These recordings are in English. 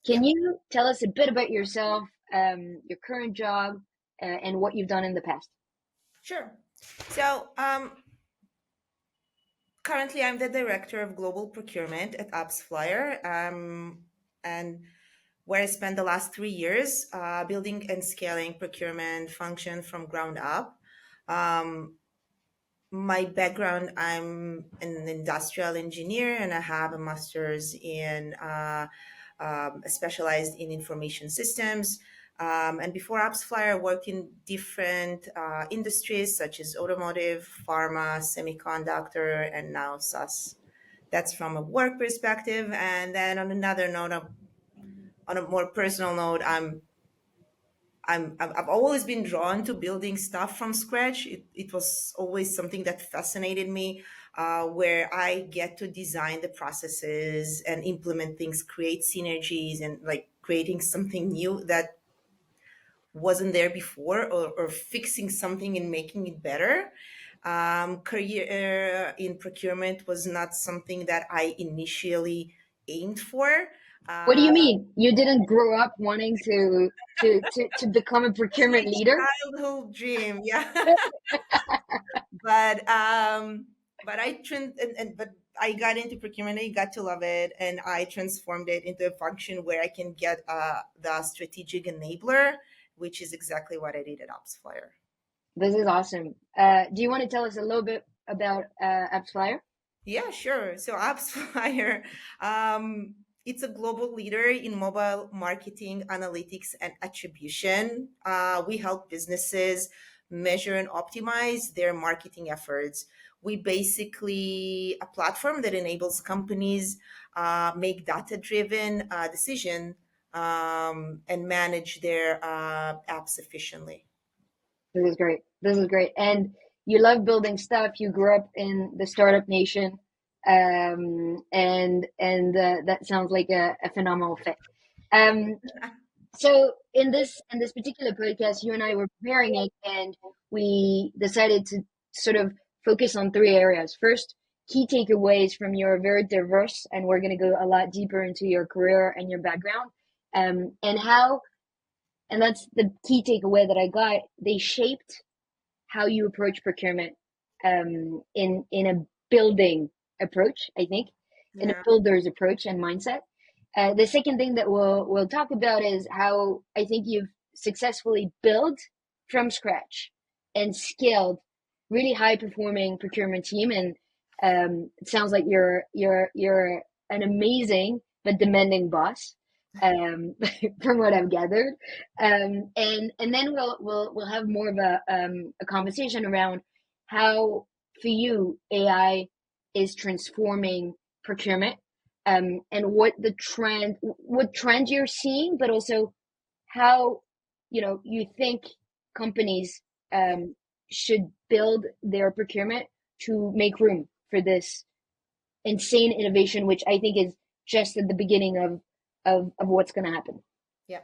Can you tell us a bit about yourself, your current job, and what you've done in the past? Sure. So, currently, I'm the director of global procurement at Appsflyer, and where I spent the last 3 years building and scaling procurement function from ground up. Um, my background, I'm an industrial engineer, and I have a master's in specialized in information systems. And before Appsflyer, I worked in different industries such as automotive, pharma, semiconductor, and now SaaS. That's from a work perspective. And then on another note, on a more personal note, I've always been drawn to building stuff from scratch. It was always something that fascinated me, where I get to design the processes and implement things, create synergies, and like creating something new that wasn't there before, or fixing something and making it better. Career in procurement was not something that I initially aimed for. What do Uh, you mean? You didn't grow up wanting to become a it's procurement my leader? childhood dream, yeah. but um but I got into procurement. I got to love it, and I transformed it into a function where I can get the strategic enabler, which is exactly what I did at Appsflyer. This is awesome. Do you want to tell us a little bit about Appsflyer? Yeah, sure. So Appsflyer, it's a global leader in mobile marketing, analytics, and attribution. We help businesses measure and optimize their marketing efforts. We basically a platform that enables companies make data-driven decision and manage their apps efficiently. This is great. This is great. And you love building stuff. You grew up in the startup nation, and that sounds like a phenomenal fit. Um, So in this particular podcast, you and I were preparing it, and we decided to sort of focus on three areas. First, key takeaways from your very diverse, and we're going to go a lot deeper into your career and your background, and how, and that's the key takeaway that I got. They shaped how you approach procurement, in a building approach, I think, in a Yeah. builder's approach and mindset. The second thing that we'll talk about is how I think you've successfully built from scratch and scaled really high performing procurement team. And it sounds like you're an amazing but demanding boss, um, from what I've gathered. And then we'll have more of a conversation around how for you AI is transforming procurement, and what trend you're seeing, but also how you think companies should build their procurement to make room for this insane innovation, which I think is just at the beginning of what's going to happen. Yeah.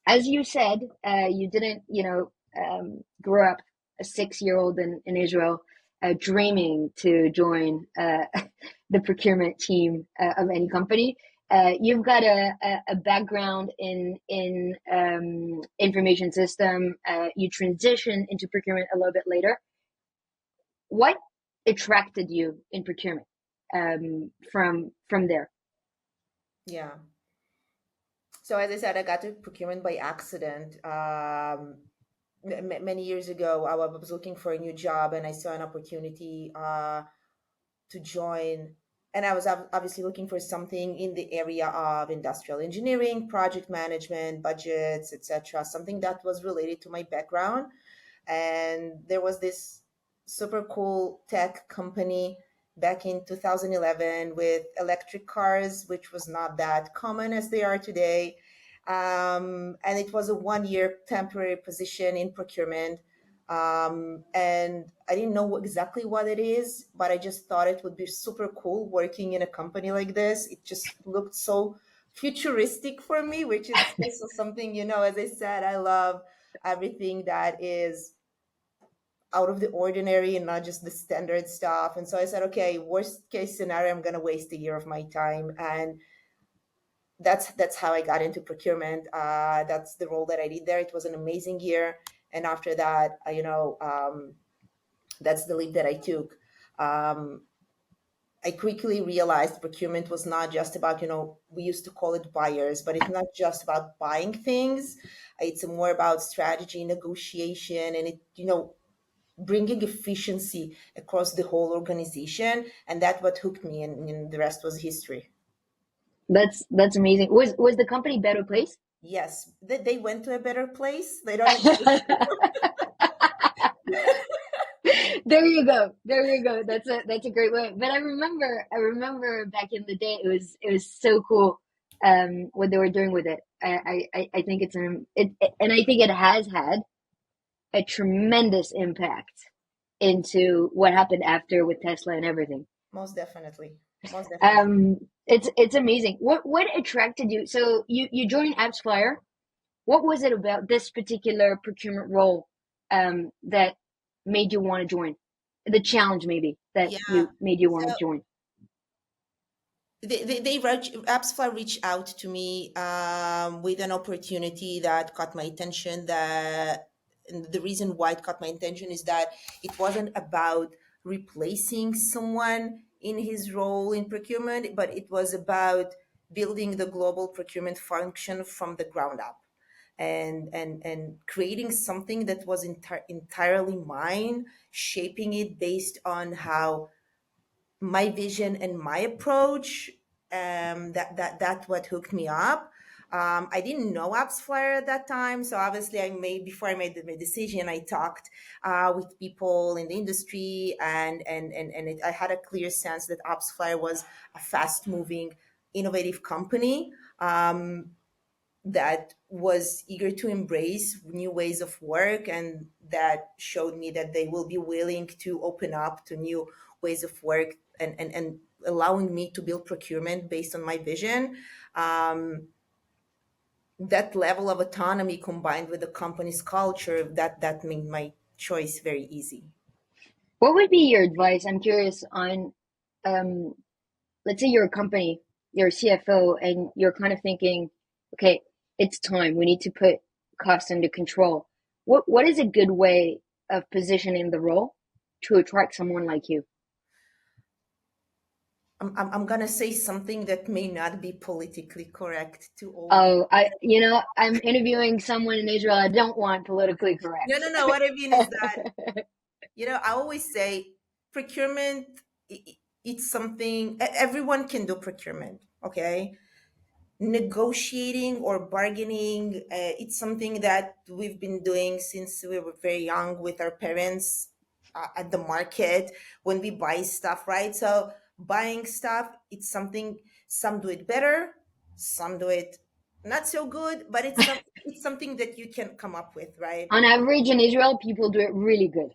As you said, you didn't, grow up a 6 year old in Israel, dreaming to join the procurement team of any company. You've got a background in information system. You transitioned into procurement a little bit later. What attracted you in procurement, from there? Yeah. So as I said, I got to procurement by accident. Many years ago, I was looking for a new job, and I saw an opportunity to join. And I was obviously looking for something in the area of industrial engineering, project management, budgets, etc. Something that was related to my background. And there was this super cool tech company back in 2011 with electric cars, which was not that common as they are today. And it was a 1 year temporary position in procurement. And I didn't know exactly what it is, but I just thought it would be super cool working in a company like this. It just looked so futuristic for me, which is also something, as I said, I love everything that is out of the ordinary and not just the standard stuff. And so I said, okay, worst case scenario, I'm going to waste a year of my time. And that's how I got into procurement. That's the role that I did there. It was an amazing year. And after that, that's the leap that I took. Um, I quickly realized procurement was not just about, we used to call it buyers, but it's not just about buying things. It's more about strategy, negotiation, and bringing efficiency across the whole organization. And that's what hooked me, and the rest was history. That's amazing. Was the company better place? Yes, they went to a better place. They don't. There you go. There you go. That's a great way. But I remember back in the day, it was so cool what they were doing with it. I think and I think it has had a tremendous impact into what happened after with Tesla and everything. Most definitely. Most definitely. It's amazing. What attracted you? So you joined Appsflyer. What was it about this particular procurement role that made you want to join? The challenge maybe that Yeah. you made you want to So join. Appsflyer reached out to me with an opportunity that caught my attention. And the reason why it caught my attention is that it wasn't about replacing someone in his role in procurement, but it was about building the global procurement function from the ground up, and creating something that was entirely mine, shaping it based on how my vision and my approach. That's what hooked me up. I didn't know Appsflyer at that time, so obviously before I made the decision, I talked with people in the industry, I had a clear sense that Appsflyer was a fast moving, innovative company that was eager to embrace new ways of work, and that showed me that they will be willing to open up to new ways of work, and allowing me to build procurement based on my vision. That level of autonomy combined with the company's culture, that made my choice very easy. What would be your advice? I'm curious on, um, let's say you're a company, you're a CFO, and you're kind of thinking, okay, it's time. We need to put costs under control. What is a good way of positioning the role to attract someone like you? I'm gonna say something that may not be politically correct to all. Oh, I'm interviewing someone in Israel. I don't want politically No, correct. no, no. What I mean is that, I always say procurement, it's something everyone can do procurement, okay? Negotiating or bargaining, it's something that we've been doing since we were very young with our parents at the market when we buy stuff, right? So buying stuff, it's something, some do it better, some do it not so good, but it's something that you can come up with, right? On average, in Israel, people do it really good.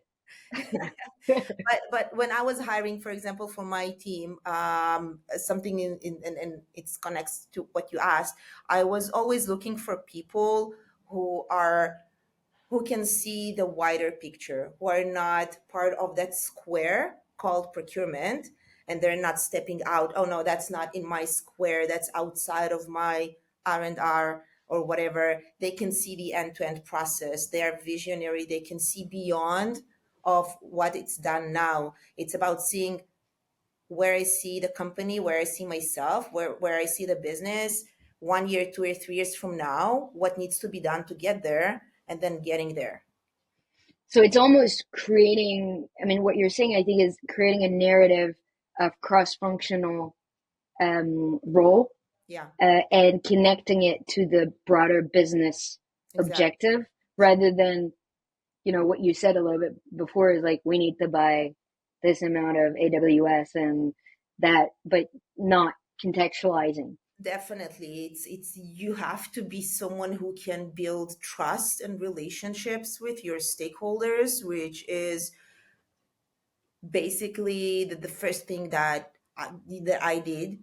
But when I was hiring, for example, for my team, something and it connects to what you asked. I was always looking for people who are who can see the wider picture, who are not part of that square called procurement, and they're not stepping out. Oh no, that's not in my square. That's outside of my R&R or whatever. They can see the end-to-end process. They are visionary. They can see beyond of what it's done now. It's about seeing where I see the company, where I see myself, where I see the business 1 year, 2 year, 3 years from now, what needs to be done to get there, and then getting there. So it's almost creating, I mean, what you're saying, I think, is creating a narrative of cross-functional role Yeah, and connecting it to the broader business exactly. objective rather than, what you said a little bit before is like, we need to buy this amount of AWS and that, but not contextualizing. Definitely. It's you have to be someone who can build trust and relationships with your stakeholders, which is basically the first thing that I did.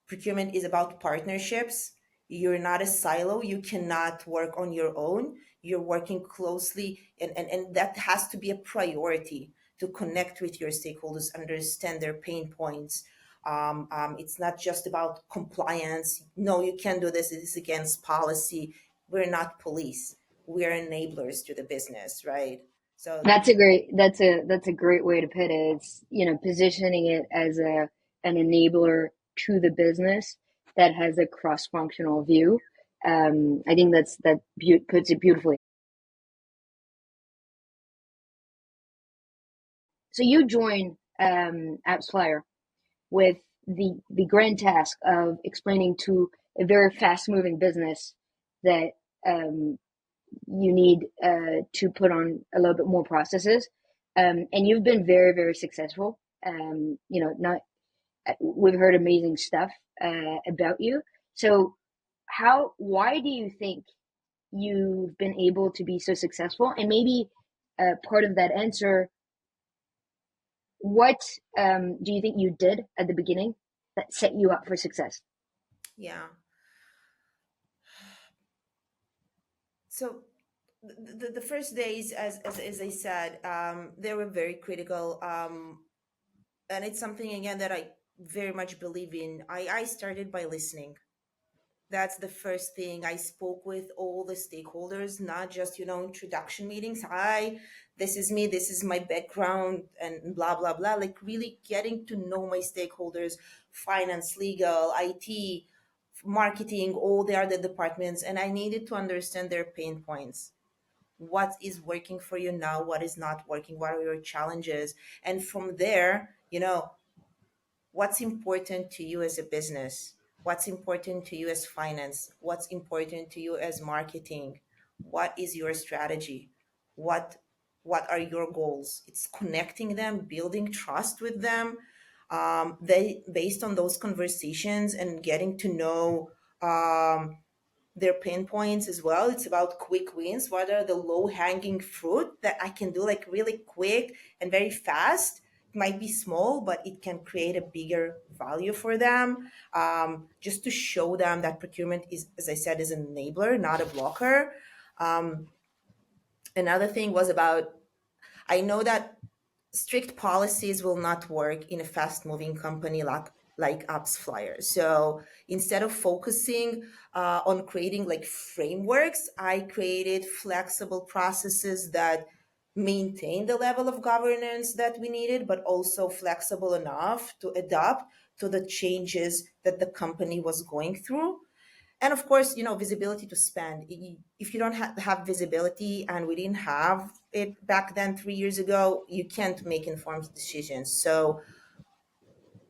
Procurement is about partnerships. You're not a silo. You cannot work on your own. You're working closely, and that has to be a priority, to connect with your stakeholders, understand their pain points. It's not just about compliance. No, you can't do this. It is against policy. We're not police. We're enablers to the business, right? So That's a great way to put it. It's, positioning it as an enabler to the business that has a cross-functional view. I think puts it beautifully. So you join Appsflyer with the grand task of explaining to a very fast-moving business that you need to put on a little bit more processes. And you've been very, very successful. Not We've heard amazing stuff about you. So, why do you think you've been able to be so successful? And maybe part of that answer, what do you think you did at the beginning that set you up for success? yeah. So the first days, as I said, they were very critical. And it's something, again, that I very much believe in. I started by listening. That's the first thing. I spoke with all the stakeholders, not just, introduction meetings. Hi, this is me, this is my background, and blah, blah, blah. Like, really getting to know my stakeholders, finance, legal, IT, marketing, all the other departments. And I needed to understand their pain points. What is working for you now? What is not working? What are your challenges? And from there, what's important to you as a business, what's important to you as finance, what's important to you as marketing, what is your strategy, what what are your goals. It's connecting them, building trust with them. They based on those conversations and getting to know their pain points as well. It's about quick wins. What are the low hanging fruit that I can do, like, really quick and very fast? It might be small, but it can create a bigger value for them. Just to show them that procurement is, as I said, is an enabler, not a blocker. Um, Another thing was about, I know that strict policies will not work in a fast moving company like Appsflyer. So instead of focusing on creating like frameworks, I created flexible processes that maintain the level of governance that we needed, but also flexible enough to adapt to the changes that the company was going through. And of course, visibility to spend. If you don't have visibility, and we didn't have it back then 3 years ago, you can't make informed decisions. So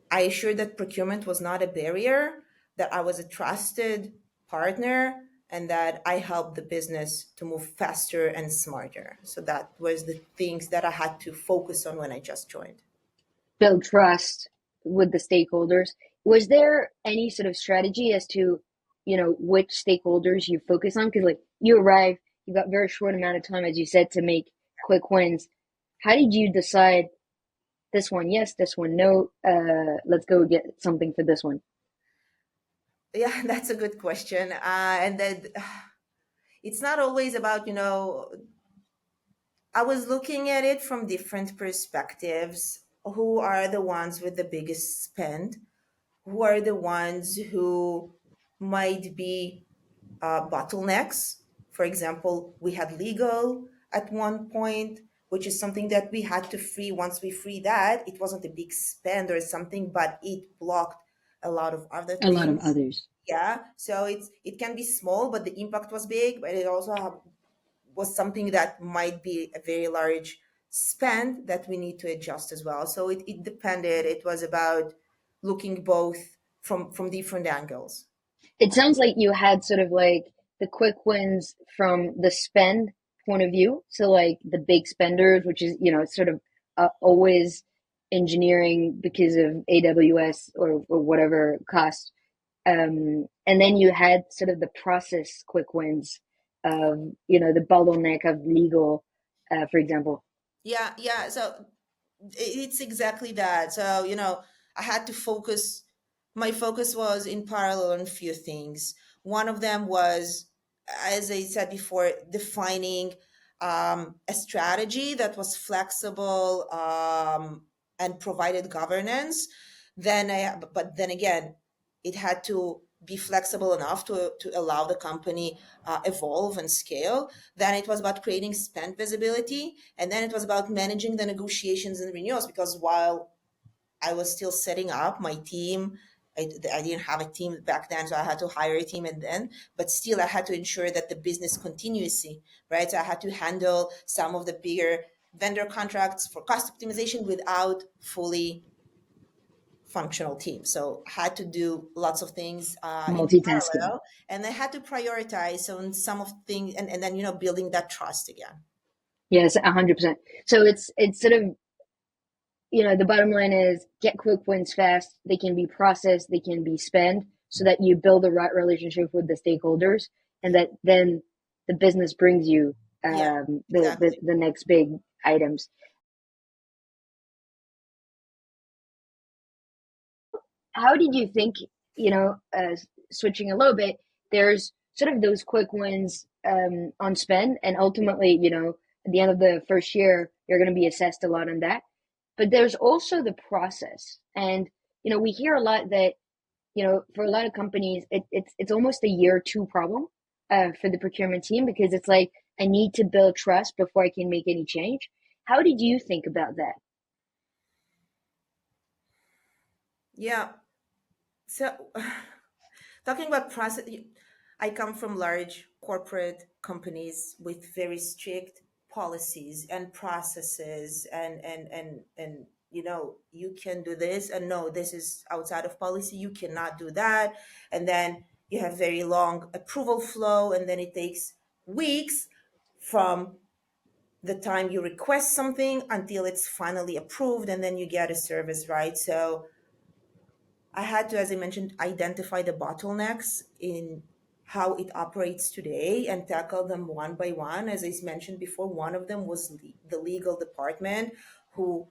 I assured that procurement was not a barrier, that I was a trusted partner, and that I helped the business to move faster and smarter. So that was the things that I had to focus on when I just joined. Build trust with the stakeholders. Was there any sort of strategy as to, which stakeholders you focus on? Because like you arrive, you got very short amount of time, as you said, to make quick wins. How did you decide this one yes, this one no? Let's go get something for this one. Yeah, that's a good question. And then it's not always about, I was looking at it from different perspectives. Who are the ones with the biggest spend? Who are the ones who might be bottlenecks? For example, we had legal at one point, which is something that we had to free. Once we free that, it wasn't a big spend or something, but it blocked a lot of other A lot of things. others. Yeah, so it can be small, but the impact was big. But it also was something that might be a very large spend that we need to adjust as well. So it depended. It was about looking both from different angles. It sounds like you had sort of like the quick wins from the spend point of view. So like the big spenders, which is, sort of always engineering because of AWS or whatever cost. And then you had sort of the process quick wins of, the bottleneck of legal, for example. Yeah, yeah. So it's exactly that. So, I had to focus. My focus was in parallel on a few things. One of them was, as I said before, defining a strategy that was flexible and provided governance. But then again, it had to be flexible enough to allow the company evolve and scale. Then it was about creating spend visibility, and then it was about managing the negotiations and renewals. Because while I was still setting up my team, I didn't have a team back then, so I had to hire a team, and then, but still, I had to ensure that the business continuity, right? So I had to handle some of the bigger vendor contracts for cost optimization without fully functional team. So had to do lots of things in Multitasking. parallel, and I had to prioritize on some of things, and then building that trust again. Yes, 100%. So it's sort of, the bottom line is get quick wins fast. They can be processed, they can be spent, so that you build the right relationship with the stakeholders, and that then the business brings you Yeah, the, exactly. the next big items. How did you think, switching a little bit, there's sort of those quick wins on spend, and ultimately, at the end of the first year, you're going to be assessed a lot on that. But there's also the process. And, we hear a lot that, for a lot of companies, it's almost a year two problem for the procurement team, because it's like, I need to build trust before I can make any change. How did you think about that? Yeah. So, talking about process, I come from large corporate companies with very strict policies and processes, and you can do this, and no, this is outside of policy. You cannot do that, and then you have very long approval flow, and then it takes weeks from the time you request something until it's finally approved, and then you get a service, right? So I had to, as I mentioned, identify the bottlenecks in how it operates today and tackle them one by one. As I mentioned before, one of them was the legal department, who,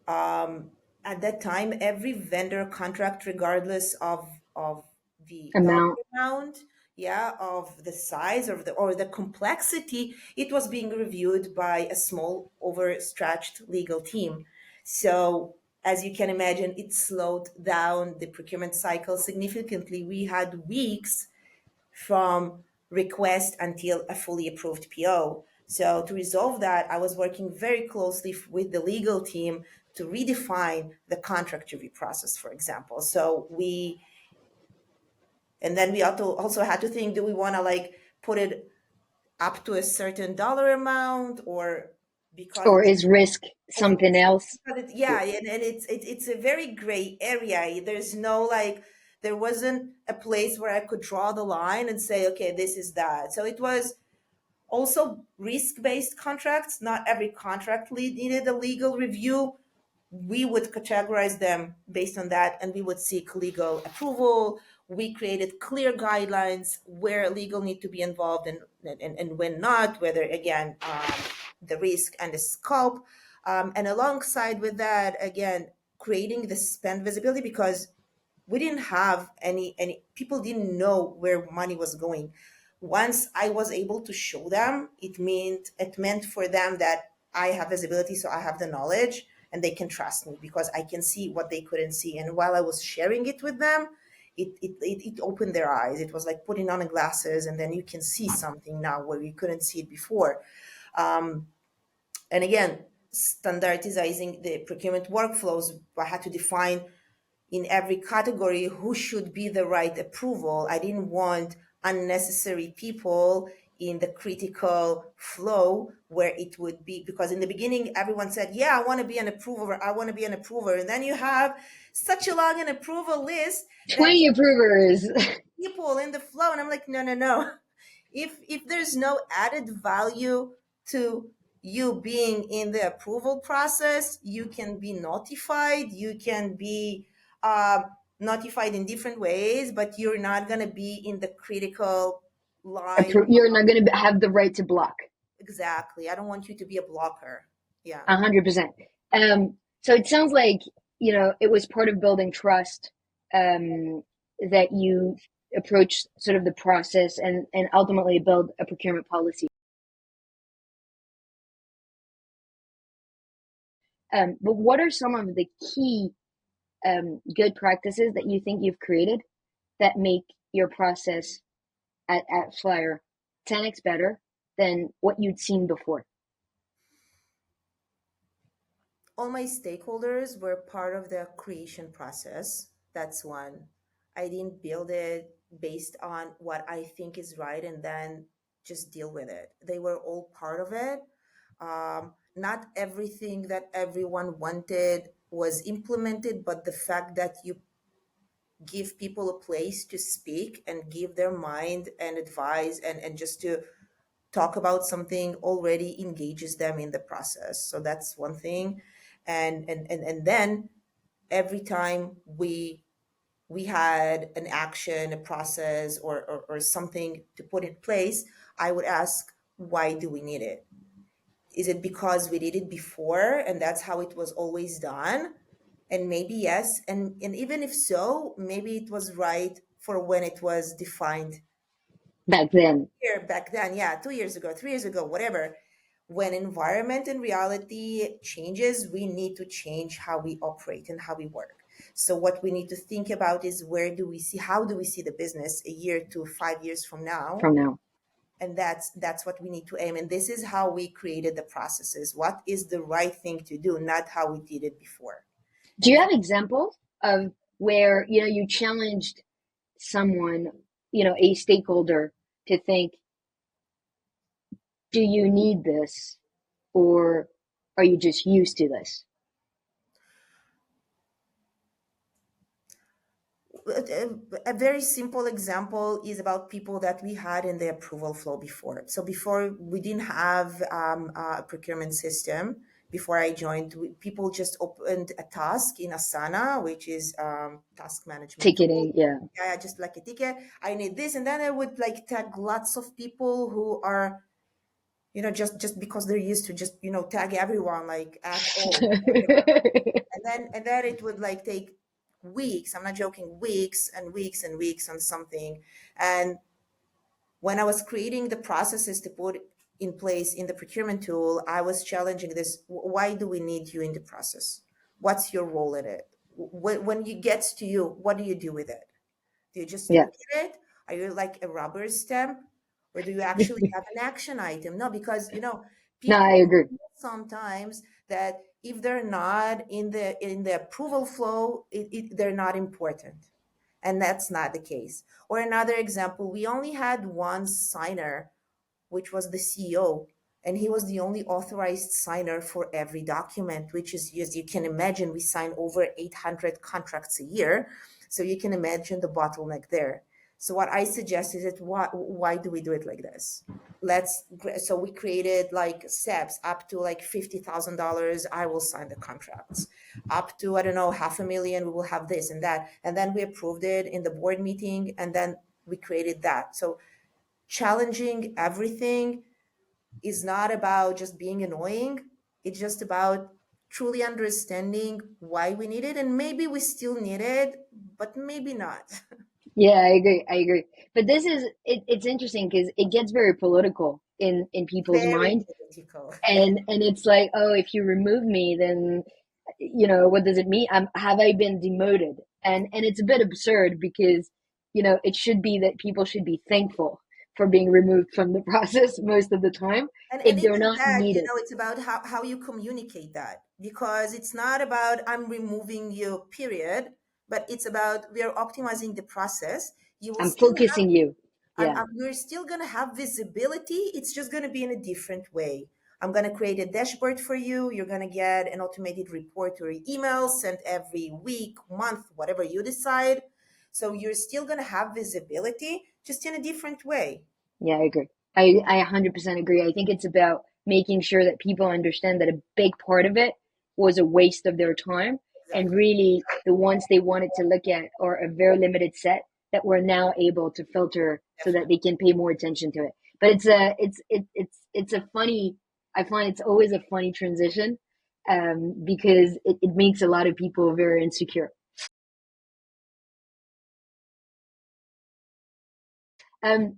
um, at that time, every vendor contract, regardless of the dollar Amount. amount, yeah, of the size or the complexity, it was being reviewed by a small, overstretched legal team. So as you can imagine, it slowed down the procurement cycle significantly. We had weeks from request until a fully approved PO. So to resolve that, I was working very closely with the legal team to redefine the contract review process, for example. And then we also had to think, do we want to like put it up to a certain dollar amount, or because Or is risk or something else? yeah, and it's a very gray area. There's no like, there wasn't a place where I could draw the line and say, okay, this is that. So it was also risk-based contracts. Not every contract needed a legal review. We would categorize them based on that, and we would seek legal approval. We created clear guidelines where legal need to be involved, and when not, whether again, the risk and the scope. And alongside with that, again, creating the spend visibility, because we didn't have any people didn't know where money was going. Once I was able to show them, it meant for them that I have visibility, so I have the knowledge, and they can trust me because I can see what they couldn't see. And while I was sharing it with them, it opened their eyes. It was like putting on glasses, and then you can see something now where you couldn't see it before. um, and again, standardizing the procurement workflows, I had to define in every category who should be the right approval. I didn't want unnecessary people in the critical flow where it would be, because in the beginning everyone said, yeah, I want to be an approver, I want to be an approver, and then you have such a long an approval list that 20 approvers. people in the flow, and I'm like, no, no, no. If there's no added value to you being in the approval process, you can be notified, you can be notified in different ways, but you're not going to be in the critical line. You're not going to have the right to block. Exactly, I don't want you to be a blocker. Yeah. 100%. So it sounds like, it was part of building trust, that you approach sort of the process and ultimately build a procurement policy. But what are some of the key good practices that you think you've created that make your process at Appsflyer 10x better than what you'd seen before? All my stakeholders were part of the creation process. That's one. I didn't build it based on what I think is right and then just deal with it. They were all part of it. Not everything that everyone wanted was implemented, but the fact that you give people a place to speak and give their mind and advise and just to talk about something already engages them in the process. So that's one thing. And then every time we had an action, a process, or something to put in place, I would ask, why do we need it? Is it because we did it before and that's how it was always done? And maybe yes. And even if so, maybe it was right for when it was defined Back then. here back then. Yeah, 2 years ago, 3 years ago, whatever. When environment and reality changes, we need to change how we operate and how we work. So what we need to think about is how do we see the business a year to 5 years from now? From now. And that's what we need to aim. And this is how we created the processes. What is the right thing to do, not how we did it before. Do And you then have examples of where, you challenged someone, a stakeholder to think, do you need this or are you just used to this? a very simple example is about people that we had in the approval flow before. So before we didn't have a procurement system. Before I joined, people just opened a task in Asana, which is task management tool. Ticketing, yeah. Yeah, just like a ticket. I need this, and then I would like tag lots of people who are, just because they're used to just tag everyone like at all, whatever. And then it would like take weeks, I'm not joking, weeks and weeks and weeks on something. And when I was creating the processes to put in place in the procurement tool, I was challenging this. Why do we need you in the process? What's your role in it? When it gets to you, what do you do with it? Do you just Yeah. look at it? Are you like a rubber stamp? Or do you actually have an action item? No, because No, I people agree. sometimes that if they're not in the approval flow, they're not important. And that's not the case. Or another example, we only had one signer, which was the CEO. And he was the only authorized signer for every document, which is, as you can imagine, we sign over 800 contracts a year. So you can imagine the bottleneck there. So what I suggest is that why do we do it like this? So we created like steps up to like $50,000. I will sign the contracts up to, I don't know, 500,000. We will have this and that. And then we approved it in the board meeting. And then we created that. So challenging everything is not about just being annoying. It's just about truly understanding why we need it. And maybe we still need it, but maybe not. Yeah, I agree. I agree. But it's interesting because it gets very political in people's Very mind. political. And it's like, oh, if you remove me, then what does it mean? Have I been demoted? And it's a bit absurd because it should be that people should be thankful for being removed from the process most of the time And if they're even not that, needed. it's about how you communicate that, because it's not about I'm removing you, period, but it's about we are optimizing the process. You will I'm still focusing you. Yeah, we're still going to have visibility. It's just going to be in a different way. I'm going to create a dashboard for you. You're going to get an automated report or email sent every week, month, whatever you decide. So you're still going to have visibility, just in a different way. yeah, I agree. I 100% agree. I think it's about making sure that people understand that a big part of it was a waste of their time. And Exactly. really, the ones they wanted to look at are a very limited set that we're now able to filter so that Definitely. they can pay more attention to it. But it's a funny, I find it's always a funny transition because it makes a lot of people very insecure.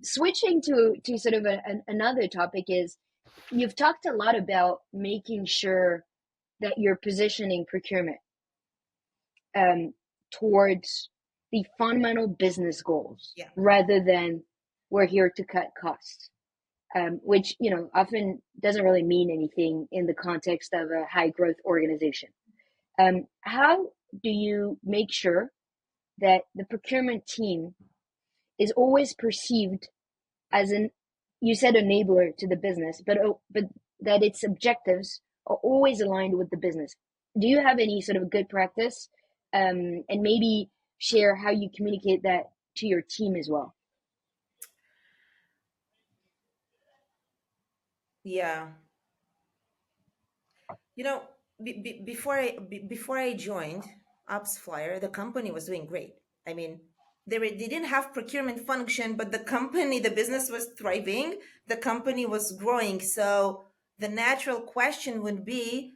Switching to sort of another topic is you've talked a lot about making sure that you're positioning procurement um, towards the fundamental business goals Yeah. rather than we're here to cut costs, which often doesn't really mean anything in the context of a high growth organization. How do you make sure that the procurement team is always perceived as an, you said, enabler to the business, but that its objectives are always aligned with the business? Do you have any sort of good practice, and maybe share how you communicate that to your team as well? Yeah. You know, before I joined Appsflyer, the company was doing great. I mean, they didn't have procurement function, but the company, the business was thriving. The company was growing. So the natural question would be,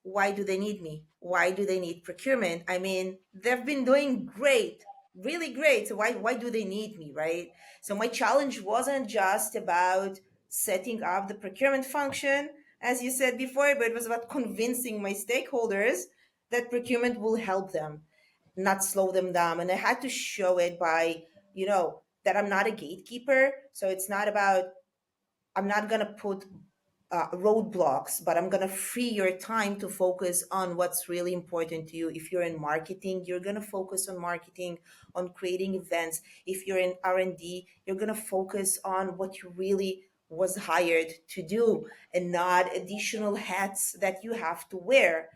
why do they need me? Why do they need procurement? I mean, they've been doing great, really great. So why do they need me, right? So my challenge wasn't just about setting up the procurement function, as you said before, but it was about convincing my stakeholders that procurement will help them, not slow them down. And I had to show it by, that I'm not a gatekeeper. So it's not about, I'm not going to put roadblocks, but I'm going to free your time to focus on what's really important to you. If you're in marketing, you're going to focus on marketing, on creating events. If you're in R&D, you're going to focus on what you really was hired to do and not additional hats that you have to wear.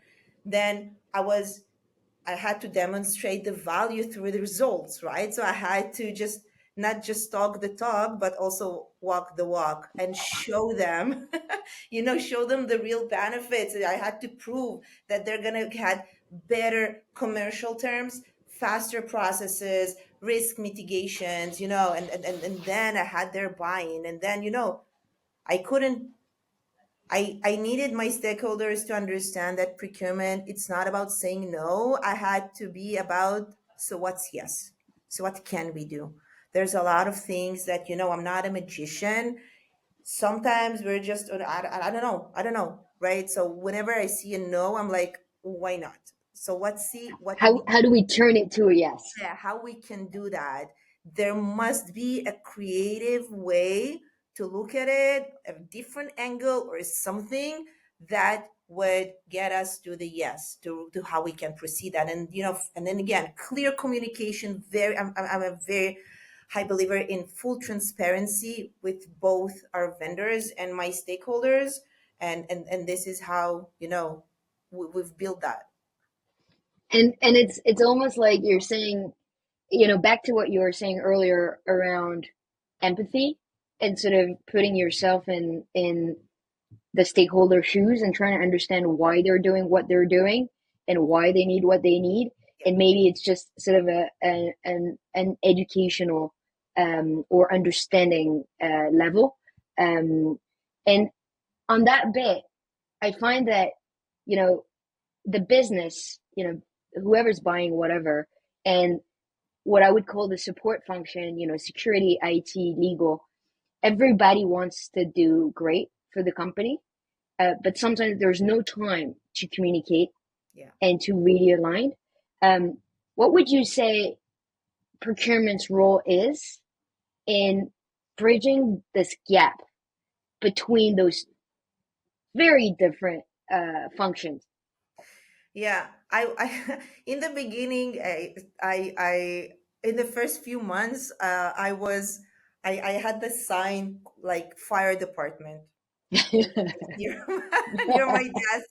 Then I had to demonstrate the value through the results, right? So I had to just not just talk the talk, but also walk the walk and show them, show them the real benefits. I had to prove that they're going to have better commercial terms, faster processes, risk mitigations, and then I had their buy-in. And then, I couldn't I needed my stakeholders to understand that procurement, it's not about saying no. I had to be about, so what's yes? So what can we do? There's a lot of things that, I'm not a magician. Sometimes we're just, I don't know. I don't know. Right. So whenever I see a no, I'm like, why not? So let's see what we How do we turn it to a yes? yeah, how we can do that. There must be a creative way to look at it, a different angle or something that would get us to the yes, to how we can proceed that. And, and then again, clear communication. I'm a very high believer in full transparency with both our vendors and my stakeholders. And this is how, we've built that. And it's almost like you're saying, back to what you were saying earlier around empathy and sort of putting yourself in the stakeholder shoes and trying to understand why they're doing what they're doing and why they need what they need. And maybe it's just sort of an educational or understanding level. And on that bit, I find that, you know, the business, whoever's buying whatever, and what I would call the support function, security, IT, legal, everybody wants to do great for the company, but sometimes there's no time to communicate Yeah. and to really align. What would you say procurement's role is in bridging this gap between those very different functions? Yeah, I in the beginning, in the first few months, I had the sign like fire department near, near my desk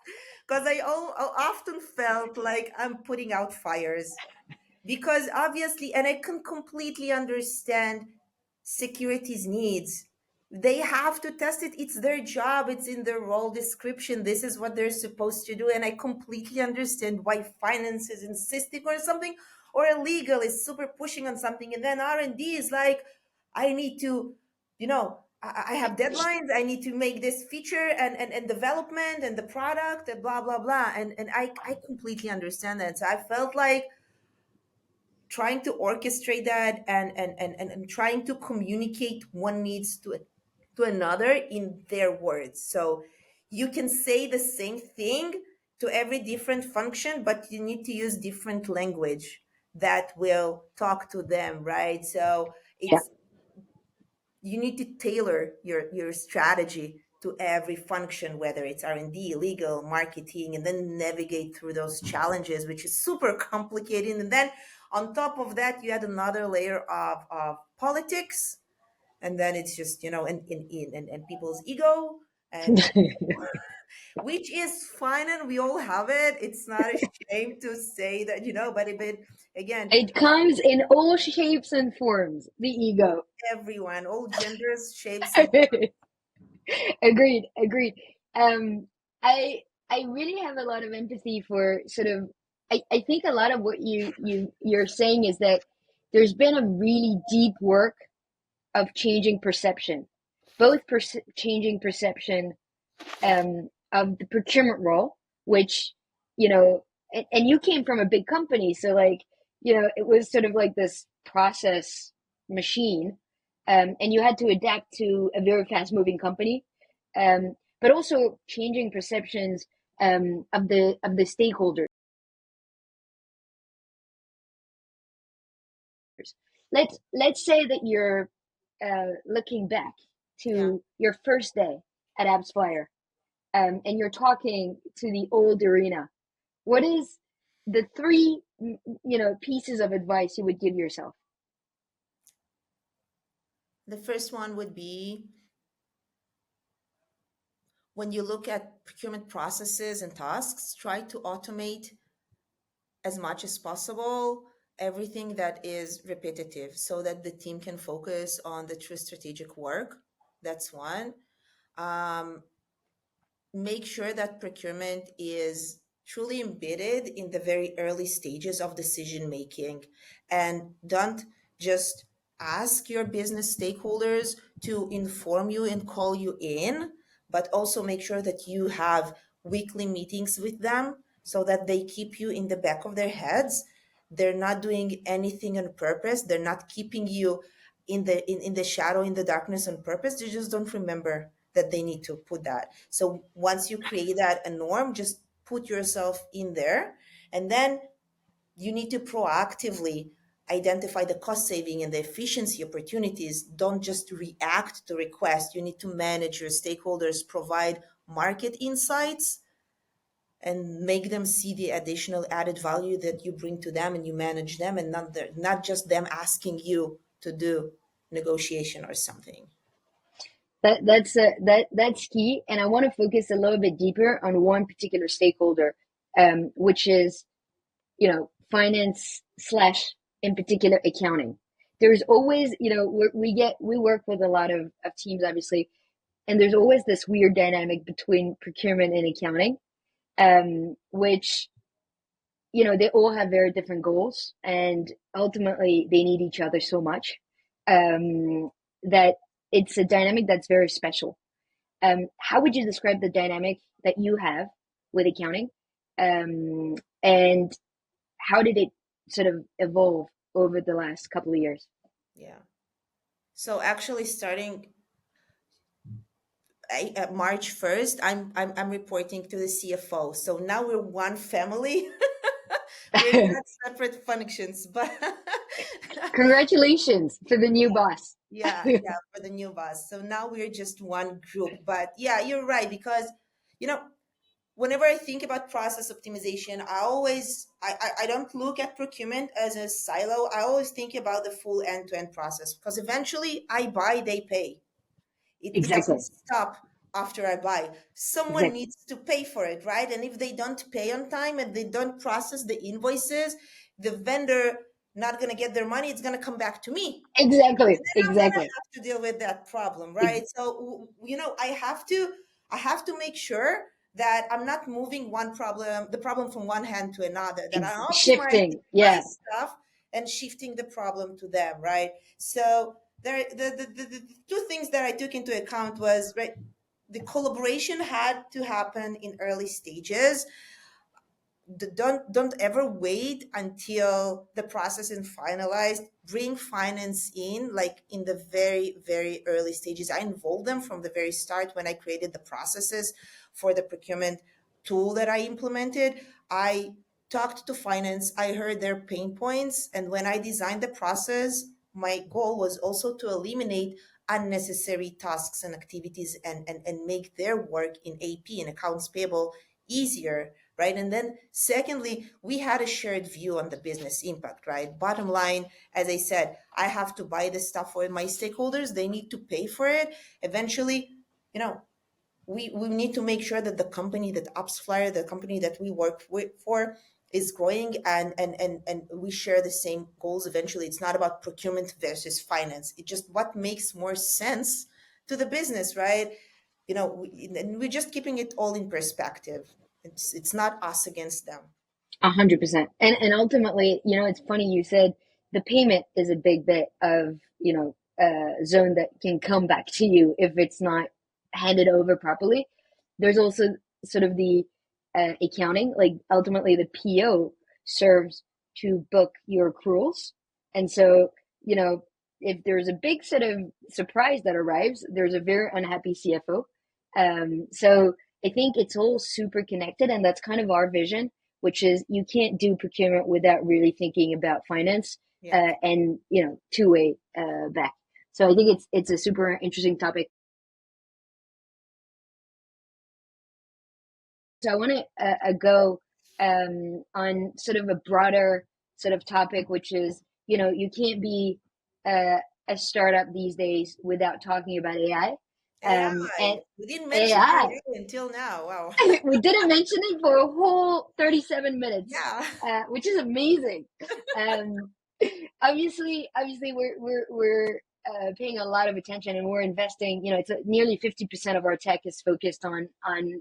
because I often felt like I'm putting out fires because obviously, and I can completely understand security's needs. They have to test it. It's their job. It's in their role description. This is what they're supposed to do. And I completely understand why finance is insisting on something or a legal is super pushing on something. And then R&D is like, I need to, I have deadlines. I need to make this feature and development and the product and blah, blah, blah. And I completely understand that. So I felt like trying to orchestrate that and trying to communicate one needs to another in their words. So you can say the same thing to every different function, but you need to use different language that will talk to them, right? So Yeah. it's, you need to tailor your strategy to every function, whether it's R&D, legal, marketing, and then navigate through those challenges, which is super complicated. And then on top of that, you add another layer of politics, and then it's just, and people's ego, and which is fine, and we all have it. It's not a shame to say that, but again, It comes in all shapes and forms, the ego. everyone, all genders, shapes, and Agreed, agreed. Um, I really have a lot of empathy for sort of. I think a lot of what you're saying is that there's been a really deep work of changing perception, both changing perception of the procurement role, which, and you came from a big company, so like, it was sort of like this process machine, and you had to adapt to a very fast moving company, but also changing perceptions of the stakeholders. Let's say that you're looking back yeah. to your first day at Appsflyer, and you're talking to the old Irina. What is the three, pieces of advice you would give yourself? The first one would be, when you look at procurement processes and tasks, try to automate as much as possible everything that is repetitive so that the team can focus on the true strategic work. That's one. Um, Make sure that procurement is truly embedded in the very early stages of decision making, and don't just ask your business stakeholders to inform you and call you in, but also make sure that you have weekly meetings with them so that they keep you in the back of their heads. They're not doing anything on purpose. They're not keeping you in the shadow, in the darkness on purpose. They just don't remember that they need to put that. So once you create that a norm, just put yourself in there, and then you need to proactively identify the cost saving and the efficiency opportunities. Don't just react to requests. You need to manage your stakeholders, provide market insights, and make them see the additional added value that you bring to them, and you manage them, and not just them asking you to do negotiation or something. That's key, and I want to focus a little bit deeper on one particular stakeholder, which is, finance slash, in particular, accounting. There's always, we work with a lot of teams, obviously, and there's always this weird dynamic between procurement and accounting, which, they all have very different goals, and ultimately they need each other so much, that it's a dynamic that's very special. How would you describe the dynamic that you have with accounting? And how did it sort of evolve over the last couple of years? Yeah. So actually, starting March 1st, I'm reporting to the CFO. So now we're one family. We're not separate functions, but Congratulations for the new boss. yeah, yeah, for the new boss. So now we're just one group. But yeah, you're right, because you know, whenever I think about process optimization, I don't look at procurement as a silo. I always think about the full end-to-end process, because eventually I buy, they pay. It doesn't Exactly. stop after I buy. Someone Exactly. needs to pay for it, right? And if they don't pay on time and they don't process the invoices, the vendor not going to get their money. It's going to come back to me. Exactly. And then I'm going to Exactly. have to deal with that problem, Ex- right? So, I have to make sure that I'm not moving the problem from one hand to another, that I'm optimizing Shifting. my Yeah. stuff and shifting the problem to them, right? So the two things that I took into account was, right, the collaboration had to happen in early stages. don't ever wait until the process is finalized. Bring finance in, like in the very, very early stages. I involved them from the very start when I created the processes for the procurement tool that I implemented. I talked to finance, I heard their pain points, and when I designed the process, my goal was also to eliminate unnecessary tasks and activities, and make their work in AP and accounts payable easier, right? And then secondly, we had a shared view on the business impact, right? Bottom line, as I said, I have to buy this stuff for my stakeholders. They need to pay for it. Eventually, you know, we need to make sure that the company, that Appsflyer, the company that we work for, is growing, and we share the same goals. Eventually, it's not about procurement versus finance. It's just what makes more sense to the business, right? And we're just keeping it all in perspective. It's not us against them. 100%. And ultimately, it's funny you said the payment is a big bit of, zone that can come back to you if it's not handed over properly. There's also sort of the accounting, like ultimately the PO serves to book your accruals. And so, if there's a big sort of surprise that arrives, there's a very unhappy CFO. So I think it's all super connected, and that's kind of our vision, which is you can't do procurement without really thinking about finance, Yeah. and two-way back. So I think it's a super interesting topic. So I want to go on sort of a broader sort of topic, which is you can't be a startup these days without talking about AI. And AI. We didn't mention AI, AI until now. Wow. we didn't mention it for a whole 37 minutes, Yeah. which is amazing. Um, obviously, we're paying a lot of attention, and we're investing. It's nearly 50% of our tech is focused on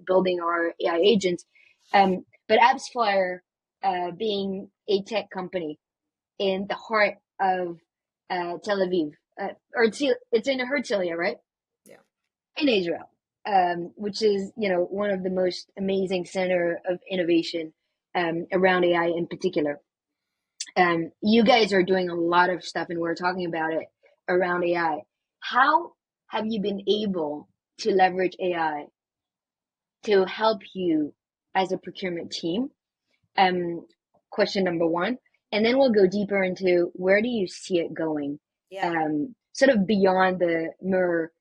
building our AI agents. But Appsflyer, being a tech company in the heart of Tel Aviv, or it's in Herzliya, right? Yeah. In Israel, which is one of the most amazing center of innovation around AI in particular. You guys are doing a lot of stuff, and we're talking about it around AI. How have you been able to leverage AI to help you as a procurement team? Um, Question number one, and then we'll go deeper into where do you see it going? Yeah. Sort of beyond the mere,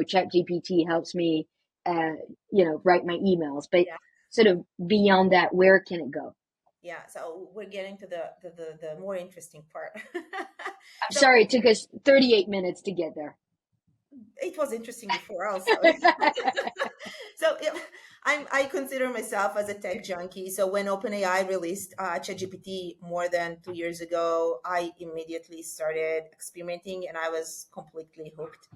Chat GPT helps me, write my emails, but Yeah. sort of beyond that, where can it go? Yeah. So we're getting to the more interesting part. I'm So sorry, it took us 38 minutes to get there. it was interesting before also. So I consider myself as a tech junkie. So when OpenAI released ChatGPT more than 2 years ago, I immediately started experimenting, and I was completely hooked.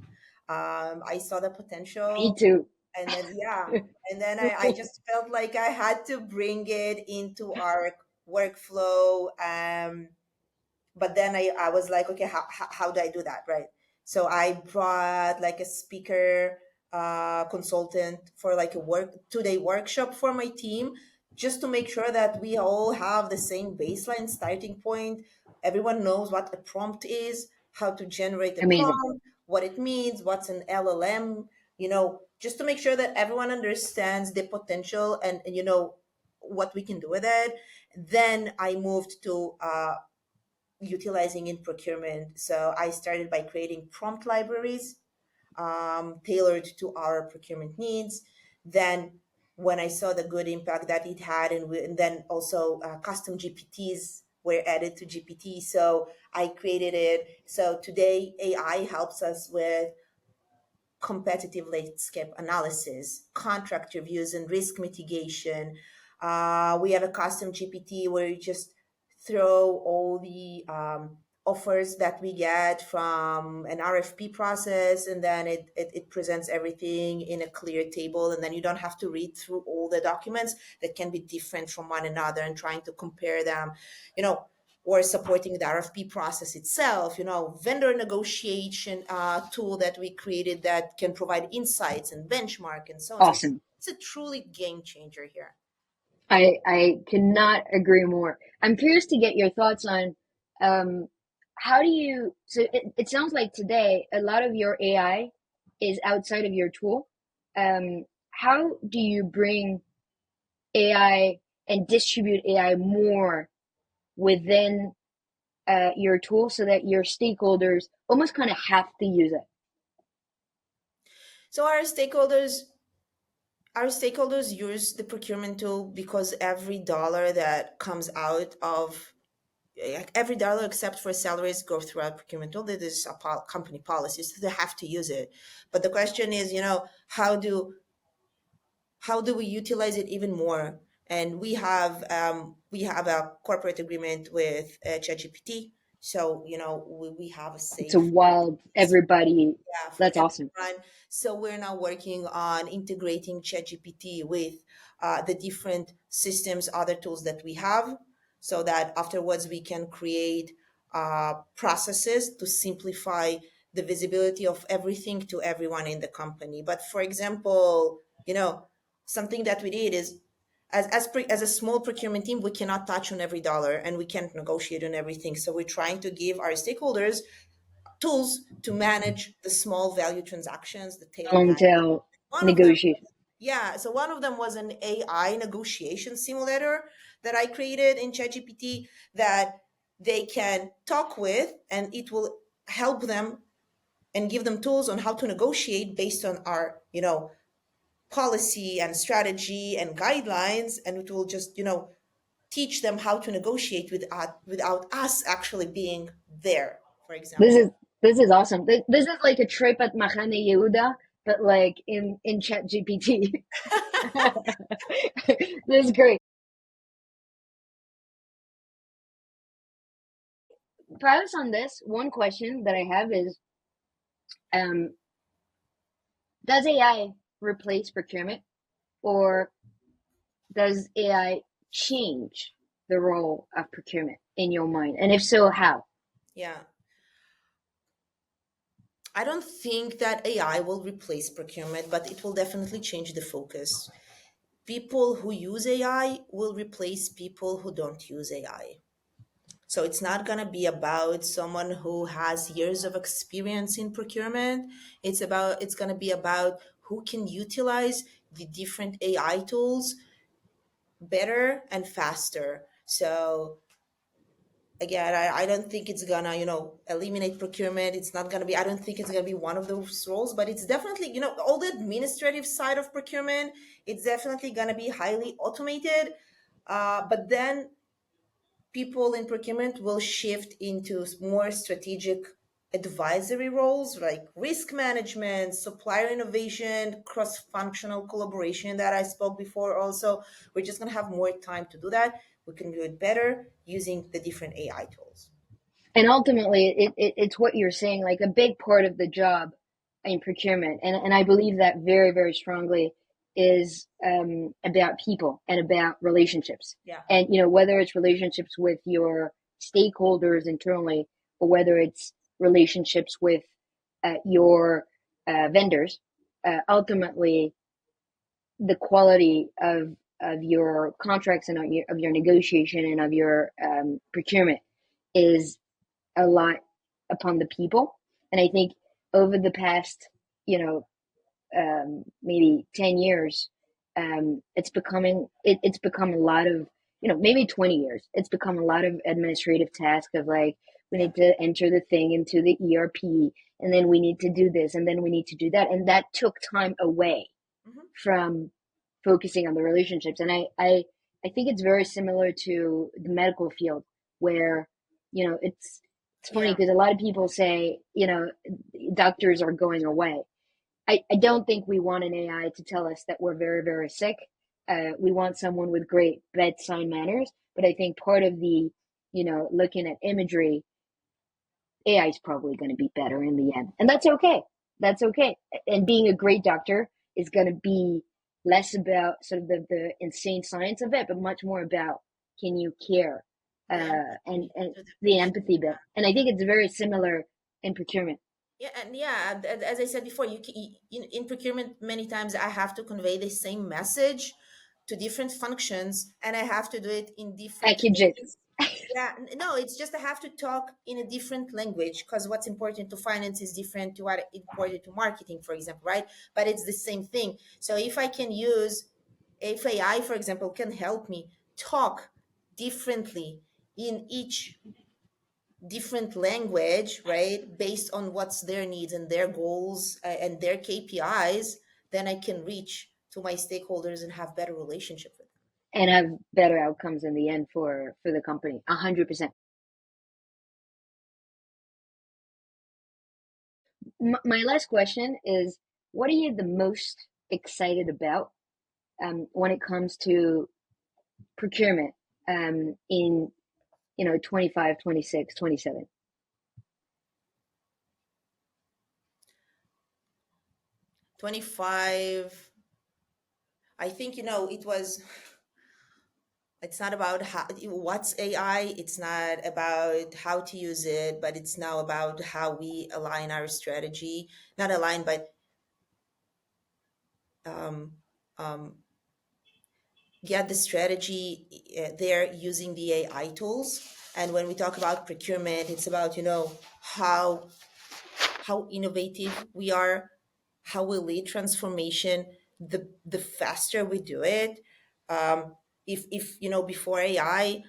I saw the Me potential, too. and then I just felt like I had to bring it into our workflow. But then I was like, okay, how do I do that, right? So I brought like a speaker, consultant for like a 2-day workshop for my team, just to make sure that we all have the same baseline starting point. Everyone knows what a prompt is, how to generate a Amazing. prompt, what it means, what's an LLM, just to make sure that everyone understands the potential, and what we can do with it. Then I moved to utilizing in procurement. So I started by creating prompt libraries, tailored to our procurement needs. Then, when I saw the good impact that it had, and then also custom GPTs were added to GPT. So I created it. So today, AI helps us with competitive landscape analysis, contract reviews, and risk mitigation. We have a custom GPT where you just throw all the offers that we get from an RFP process, and then it presents everything in a clear table, and then you don't have to read through all the documents that can be different from one another and trying to compare them. Or supporting the RFP process itself, vendor negotiation tool that we created that can provide insights and benchmark and so on. So Awesome. it's a truly game changer here. I cannot agree more. I'm curious to get your thoughts on um, how do you, so it sounds like today a lot of your AI is outside of your tool. How do you bring AI and distribute AI more within your tool so that your stakeholders almost kind of have to use it? So our stakeholders use the procurement tool because every dollar that comes out of every dollar except for salaries go through our procurement tool. That is a company policy, so they have to use it. But the question is, how do we utilize it even more? And we have a corporate agreement with ChatGPT, so we have a It's a safe wild, everybody, for that's awesome. everyone. So we're now working on integrating ChatGPT with the different systems, other tools that we have, so that afterwards we can create processes to simplify the visibility of everything to everyone in the company. But for example, something that we did is as a small procurement team, we cannot touch on every dollar and we can't negotiate on everything. So we're trying to give our stakeholders tools to manage the small value transactions, the tail Long value. tail One of them, negotiation. yeah. So one of them was an AI negotiation simulator that I created in ChatGPT that they can talk with, and it will help them and give them tools on how to negotiate based on our, policy and strategy and guidelines, and it will just, teach them how to negotiate without us actually being there, for This is example. this is awesome. This is like a trip at Mahane Yehuda, but like in Chat GPT. This is great. Perhaps on this, one question that I have is, um, does AI replace procurement, or does AI change the role of procurement in your mind? And if so, how? Yeah. I don't think that AI will replace procurement, but it will definitely change the focus. People who use AI will replace people who don't use AI. So it's not going to be about someone who has years of experience in procurement. It's going to be about who can utilize the different AI tools better and faster. So again, I don't think it's gonna, eliminate procurement. It's not gonna be, I don't think it's gonna be one of those roles, but it's definitely, all the administrative side of procurement, it's definitely gonna be highly automated. But then people in procurement will shift into more strategic advisory roles like risk management, supplier innovation, cross-functional collaboration that I spoke before also. We're just going to have more time to do that. We can do it better using the different AI tools. And ultimately, it's what you're saying, like a big part of the job in procurement, and I believe that very, very strongly, is about people and about relationships. Yeah. And, whether it's relationships with your stakeholders internally, or whether it's relationships with your vendors, ultimately, the quality of your contracts and of your negotiation and of your procurement is a lot upon the people. And I think over the past, you know, maybe 10 years, it's become a lot of, maybe 20 years. It's become a lot of administrative task of like, we Yeah. need to enter the thing into the ERP, and then we need to do this, and then we need to do that. And that took time away Hmm. from focusing on the relationships. And I think it's very similar to the medical field where, it's funny Yeah. because a lot of people say, doctors are going away. I don't think we want an AI to tell us that we're very, very sick. We want someone with great bedside manners. But I think part of the, looking at imagery, AI is probably going to be better in the end. And that's okay. That's okay. And being a great doctor is going to be less about sort of the insane science of it, but much more about can you care The and, empathy and to the the patient. empathy bit. And I think it's very similar in procurement. Yeah, and yeah, as I said before, in procurement many times I have to convey the same message to different functions, and I have to do it in different Package it. ways. Yeah, no, it's just I have to talk in a different language, because what's important to finance is different to what important to marketing, for example, right? But it's the same thing. So if I can use, if AI, for example, can help me talk differently in each different language, right, based on what's their needs and their goals, and their KPIs, then I can reach to my stakeholders and have better relationship with them. And have better outcomes in the end for the company. 100%. My last question is, what are you the most excited about when it comes to procurement in 25, 26, 27? 25, I think, it's not about what's AI, it's not about how to use it, but it's now about how we align our strategy, not align, but um, um, get the strategy there using the AI tools. And when we talk about procurement, it's about, how innovative we are, how we lead transformation. The faster we do it. If before AI,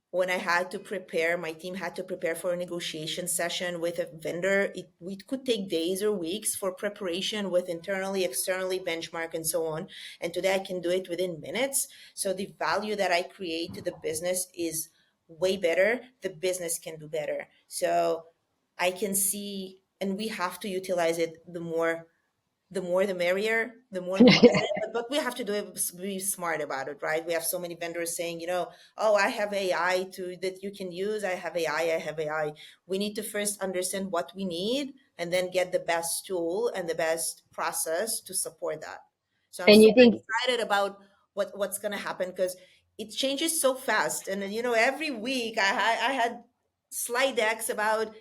when I had to prepare, my team had to prepare for a negotiation session with a vendor, we could take days or weeks for preparation with internally, externally, benchmark, and so on. And today I can do it within minutes. So the value that I create to the business is way better. The business can do better. So I can see, and we have to utilize it. The more the merrier, the more positive. But we have to do it, be smart about it, right? We have so many vendors saying, oh, I have AI to that you can use. I have AI. We need to first understand what we need, and then get the best tool and the best process to support that. So I'm And super you think, excited about what's going to happen, because it changes so fast. And then, every week I had slide decks about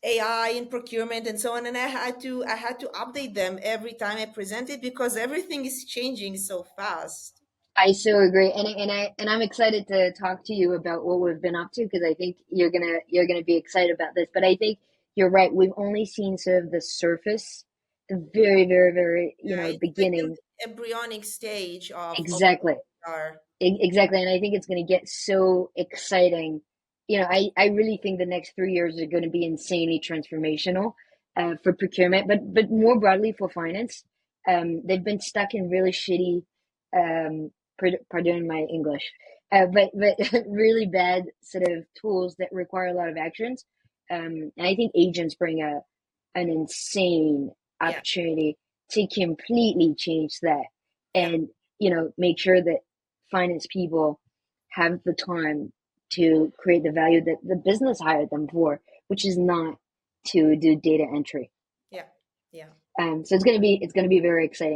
AI in procurement and so on, and I had to update them every time I presented, because everything is changing so fast. I so agree, and I'm excited to talk to you about what we've been up to, because I think you're gonna be excited about this. But I think you're right. We've only seen sort of the surface, the very, very, very, Yeah, it's like beginning. the embryonic stage of Exactly. our. Exactly, and I think it's going to get so exciting. I really think the next 3 years are going to be insanely transformational for procurement, but more broadly for finance. They've been stuck in really shitty, pardon my English, but really bad sort of tools that require a lot of actions. And I think agents bring an insane Yeah, opportunity to completely change that, yeah, and make sure that finance people have the time to create the value that the business hired them for, which is not to do data entry. yeah, yeah. So it's gonna be very exciting.